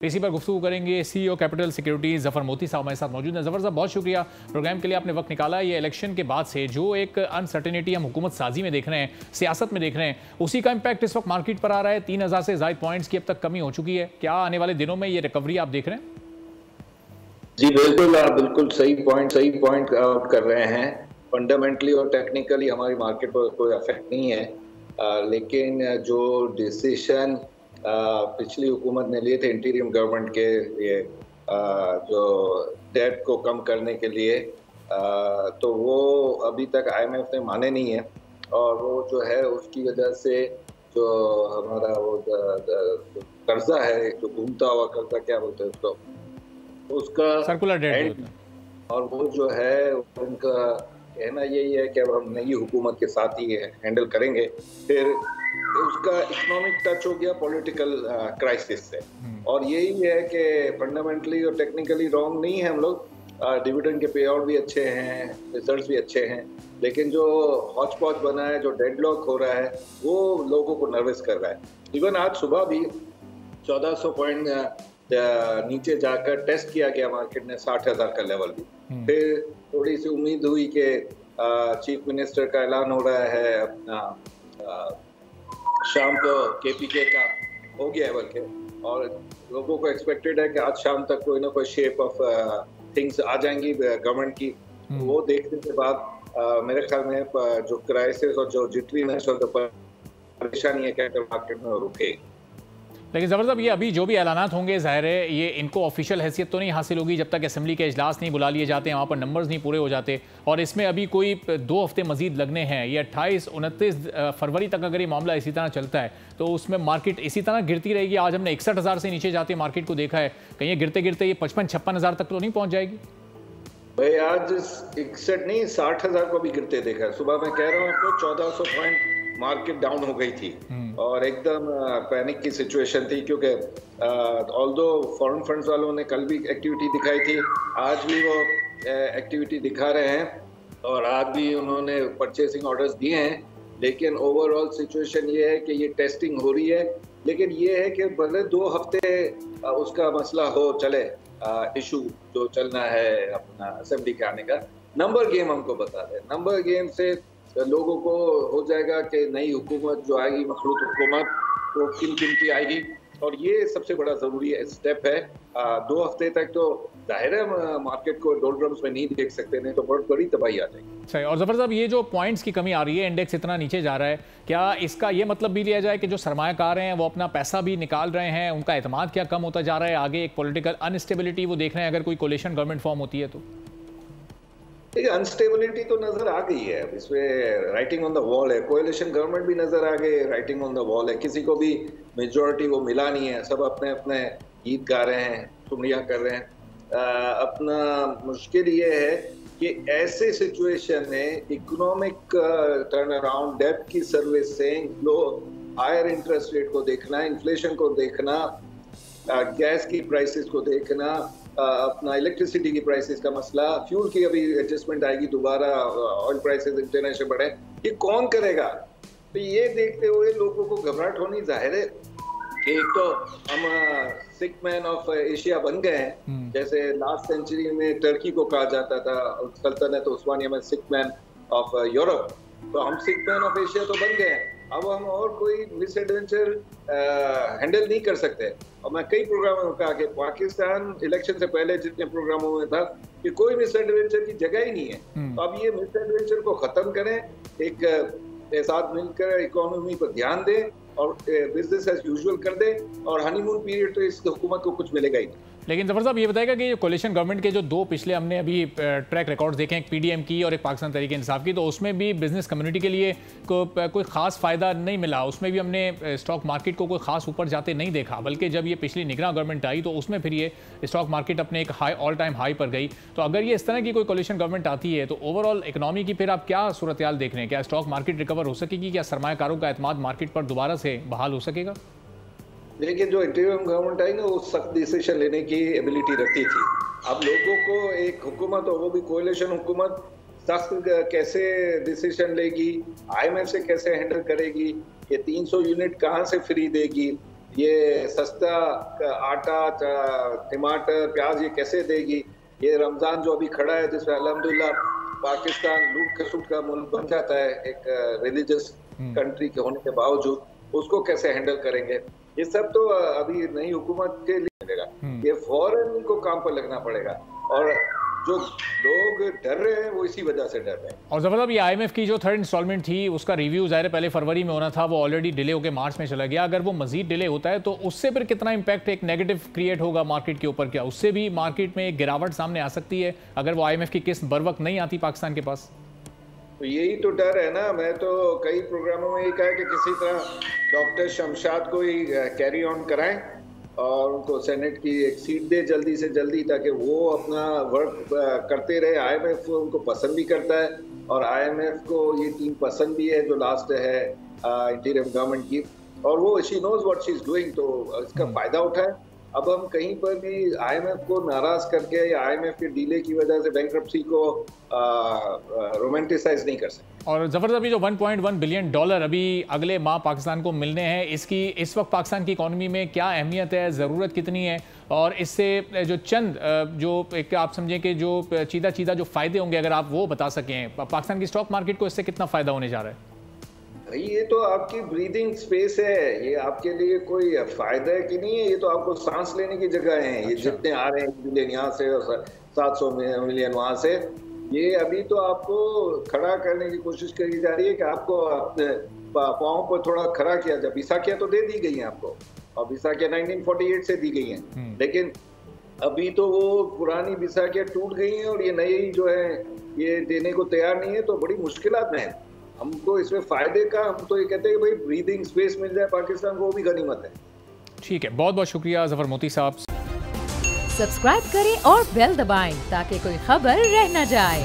इसी पर गुफ्तगू करेंगे। सीईओ कैपिटल सिक्योरिटीज जफर मोती साहब हमारे साथ मौजूद हैं। जफर साहब, बहुत शुक्रिया प्रोग्राम के लिए, आपने वक्त निकाला। ये इलेक्शन के बाद से जो एक अनसर्टेनिटी हम हुकूमत साजी में देख रहे हैं, सियासत में देख रहे हैं, उसी का इंपैक्ट इस वक्त मार्केट पर आ रहा है। 3000 से ज़ायद पॉइंट्स की अब तक कमी हो चुकी है। क्या आने वाले दिनों में ये रिकवरी आप देख रहे हैं? जी बिल्कुल, आप बिल्कुल सही पॉइंट आउट कर रहे हैं। फंडामेंटली और टेक्निकली हमारी मार्केट पर कोई अफेक्ट नहीं है, लेकिन जो डिसीशन पिछली हुकूमत ने लिए थे इंटीरियम गवर्नमेंट के लिए, जो डेट को कम करने के लिए, तो वो अभी तक IMF ने माने नहीं है। और वो जो है उसकी वजह से जो हमारा वो कर्जा है, जो घूमता हुआ कर्जा, क्या बोलते हैं उसको, उसका सर्कुलर डेट, और वो जो है उनका कहना यही है कि अब हम नई हुकूमत के साथ ही हैंडल करेंगे। फिर उसका इकोनॉमिक टच हो गया पॉलिटिकल क्राइसिस से, और यही है कि फंडामेंटली और टेक्निकली रॉन्ग नहीं है हम लोग। डिविडेंड के पे आउट भी अच्छे हैं, रिजल्ट्स भी अच्छे हैं, लेकिन जो हॉच पॉच बना है, जो डेडलॉक हो रहा है, वो लोगों को नर्वस कर रहा है। इवन आज सुबह भी 1400 पॉइंट नीचे जाकर टेस्ट किया गया मार्केट ने, 60,000 का लेवल भी। फिर थोड़ी सी उम्मीद हुई कि चीफ मिनिस्टर का ऐलान हो रहा है अपना शाम को KPK का हो गया है बल्कि, और लोगों को एक्सपेक्टेड है कि आज शाम तक कोई ना कोई शेप ऑफ थिंग्स आ जाएंगी गवर्नमेंट की। वो देखने के बाद मेरे ख्याल में जो क्राइसिस और जो जिटरीनेस और जो परेशानी है कैपिटल मार्केट में रुकेगी। लेकिन ज़बर साहब, ये अभी जो भी ऐलानात होंगे, ज़ाहिर है ये इनको ऑफिशियल हैसियत तो नहीं हासिल होगी जब तक असेंबली के इजलास नहीं बुला लिए जाते हैं, वहाँ पर नंबर्स नहीं पूरे हो जाते। और इसमें अभी कोई 2 हफ्ते मजीद लगने हैं। ये 28-29 फरवरी तक अगर ये मामला इसी तरह चलता है तो उसमें मार्केट इसी तरह गिरती रहेगी। आज हमने 61,000 से नीचे जाते मार्केट को देखा है, कहीं ये गिरते गिरते ये 55-56,000 तक तो नहीं पहुँच जाएगी? भाई आज 61 नहीं, 60,000 को भी गिरते देखा है। सुबह मैं कह रहा हूँ आपको 1400 पॉइंट मार्केट डाउन हो गई थी और एकदम पैनिक की सिचुएशन थी, क्योंकि ऑल्दो फॉरेन फंड्स वालों ने कल भी एक्टिविटी दिखाई थी, आज भी वो एक्टिविटी दिखा रहे हैं, और आज भी उन्होंने परचेसिंग ऑर्डर्स दिए हैं। लेकिन ओवरऑल सिचुएशन ये है कि ये टेस्टिंग हो रही है, लेकिन ये है कि भले 2 हफ्ते उसका मसला हो चले, इशू जो चलना है अपना असेंबली के आने का, नंबर गेम हमको बता दे। नंबर गेम से लोगों को हो जाएगा कि नई हुकूमत जो आएगी, मखलूत हुकूमत, वो किन की आएगी, और ये सबसे बड़ा जरूरी स्टेप है। 2 हफ्ते तक तो जाहिर है मार्केट को डोलड्रम्स में नहीं देख सकते, नहीं तो बहुत बड़ी तबाही आ जाएगी। सही। और जफर साहब, ये जो पॉइंट्स की कमी आ रही है, इंडेक्स इतना नीचे जा रहा है, क्या इसका ये मतलब भी लिया जाए कि जो सरमायाकार हैं वो अपना पैसा भी निकाल रहे हैं, उनका एतमाद क्या कम होता जा रहा है? आगे एक पॉलिटिकल अनस्टेबिलिटी वो देख रहे हैं अगर कोई कोलिशन गवर्नमेंट फॉर्म होती है तो? अनस्टेबिलिटी तो नजर आ गई है, इसमें राइटिंग ऑन द वॉल है। कोएलिशन गवर्नमेंट भी नजर आ गई, राइटिंग ऑन द वॉल है। किसी को भी मेजॉरिटी वो मिला नहीं है, सब अपने अपने गीत गा रहे हैं, ठुमरियां कर रहे हैं। अपना मुश्किल ये है कि ऐसे सिचुएशन में इकोनॉमिक टर्न अराउंड, डेब्ट की servicing, low higher interest rate को देखना, इन्फ्लेशन को देखना, गैस की प्राइसेस को देखना, अपना इलेक्ट्रिसिटी की प्राइसेस का मसला, फ्यूल की अभी एडजस्टमेंट आएगी दोबारा, ऑयल प्राइसेस इंटरनेशनल बढ़े, ये कौन करेगा? तो ये देखते हुए लोगों को घबराहट होनी जाहिर है कि एक तो हम सिक मैन ऑफ एशिया बन गए हैं, जैसे लास्ट सेंचुरी में टर्की को कहा जाता था सल्तनत उस्मानिया में सिक मैन ऑफ यूरोप, तो हम सिक मैन ऑफ एशिया तो बन गए हैं। अब हम और कोई मिस एडवेंचर हैंडल नहीं कर सकते। और मैं कई प्रोग्रामों में कहा कि पाकिस्तान इलेक्शन से पहले जितने प्रोग्रामों में था कि कोई मिस एडवेंचर की जगह ही नहीं है। तो अब ये मिस एडवेंचर को खत्म करें, एक साथ मिलकर इकोनॉमी पर ध्यान दें और बिजनेस एज यूजुअल कर दें, और हनीमून पीरियड तो इस हुकूमत को कुछ मिलेगा ही नहीं। लेकिन जफर साहब, ये बताएगा कि कोलिशन गवर्नमेंट के जो 2 पिछले हमने अभी ट्रैक रिकॉर्ड्स देखे, एक PDM की और एक पाकिस्तान तहरीक इंसाफ की, तो उसमें भी बिजनेस कम्युनिटी के लिए कोई खास फ़ायदा नहीं मिला। उसमें भी हमने स्टॉक मार्केट को कोई खास ऊपर जाते नहीं देखा, बल्कि जब ये पिछली निगरान गवर्नमेंट आई तो उसमें फिर ये स्टॉक मार्केट अपने एक ऑल टाइम हाई पर गई। तो अगर ये इस तरह की कोई कोलिशन गवर्नमेंट आती है तो ओवरऑल इकोनॉमी की फिर आप क्या सूरत हाल देख रहे हैं? क्या स्टॉक मार्केट रिकवर हो सकेगी? क्या सरमायाकारों का एतमाद मार्केट पर दोबारा से बहाल हो सकेगा? देखिए, जो इंटीरियम गवर्नमेंट आई ना, वो सख्त डिसीजन लेने की एबिलिटी रखती थी। अब लोगों को एक हुकूमत, और वो भी कोएलिशन हुकूमत, सख्त कैसे डिसीजन लेगी, IMF से कैसे हैंडल करेगी, ये 300 यूनिट कहाँ से फ्री देगी, ये सस्ता आटा, टमाटर, प्याज ये कैसे देगी? ये रमजान जो अभी खड़ा है जिसमें अल्हम्दुलिल्लाह पाकिस्तान लूट खसूट का मुल्क बन जाता है एक रिलीजियस कंट्री के होने के बावजूद, उसको कैसे हैंडल करेंगे? ये सब तो अभी नई हुकूमत के लिए लगेगा। ये फौरन इनको काम पर लगना पड़ेगा और जो लोग डर रहे हैं वो इसी वजह से डर रहे हैं। और जफर साहब, ये IMF की जो थर्ड इंस्टॉलमेंट थी उसका रिव्यू ज़ाहिर पहले फरवरी में होना था, वो ऑलरेडी डिले होकर मार्च में चला गया। अगर वो मजीद डिले होता है तो उससे फिर कितना इम्पैक्ट एक नेगेटिव क्रिएट होगा मार्केट के ऊपर? क्या उससे भी मार्केट में एक गिरावट सामने आ सकती है अगर वो IMF की किस्त बर वक्त नहीं आती पाकिस्तान के पास? तो यही तो डर है ना। मैं तो कई प्रोग्रामों में ये कहा कि किसी तरह डॉक्टर शमशाद को ही कैरी ऑन कराएं और उनको सेनेट की एक सीट दे जल्दी से जल्दी, ताकि वो अपना वर्क करते रहे। IMF उनको पसंद भी करता है और IMF को ये टीम पसंद भी है जो लास्ट है इंटीरियम गवर्नमेंट की, और वो she knows what she is doing, तो इसका फायदा उठाए। अब हम कहीं पर भी IMF को नाराज करके या IMF के डीले की वजह से बैंक्रप्सी को रोमांटिसाइज नहीं कर सकते। और जफर साहब, जो $1.1 बिलियन अभी अगले माह पाकिस्तान को मिलने हैं, इसकी इस वक्त पाकिस्तान की इकॉनमी में क्या अहमियत है, ज़रूरत कितनी है? और इससे जो चंद जो एक आप समझें कि जो चीदा जो फ़ायदे होंगे, अगर आप वो बता सकें, पाकिस्तान की स्टॉक मार्केट को इससे कितना फ़ायदा होने जा रहा है? भाई ये तो आपकी ब्रीदिंग स्पेस है, ये आपके लिए कोई फायदा है कि नहीं है? ये तो आपको सांस लेने की जगह है। ये जितने आ रहे हैं मिलियन यहाँ से और 700 मिलियन वहाँ से, ये अभी तो आपको खड़ा करने की कोशिश करी जा रही है कि आपको अपने पाँव पर थोड़ा खड़ा किया जाए। बिसाखियाँ तो दे दी गई हैं आपको, और बिसाखियाँ 1948 से दी गई हैं, लेकिन अभी तो वो पुरानी बिसाखियाँ टूट गई हैं और ये नई जो है ये देने को तैयार नहीं है, तो बड़ी मुश्किलात में है। हमको इसमें फायदे का, हम तो ये कहते हैं कि भाई ब्रीदिंग स्पेस मिल जाए पाकिस्तान को, वो भी गनीमत है। ठीक है, बहुत बहुत शुक्रिया जफर मोती साहब। सब्सक्राइब करें और बेल दबाएं ताकि कोई खबर रह न जाए।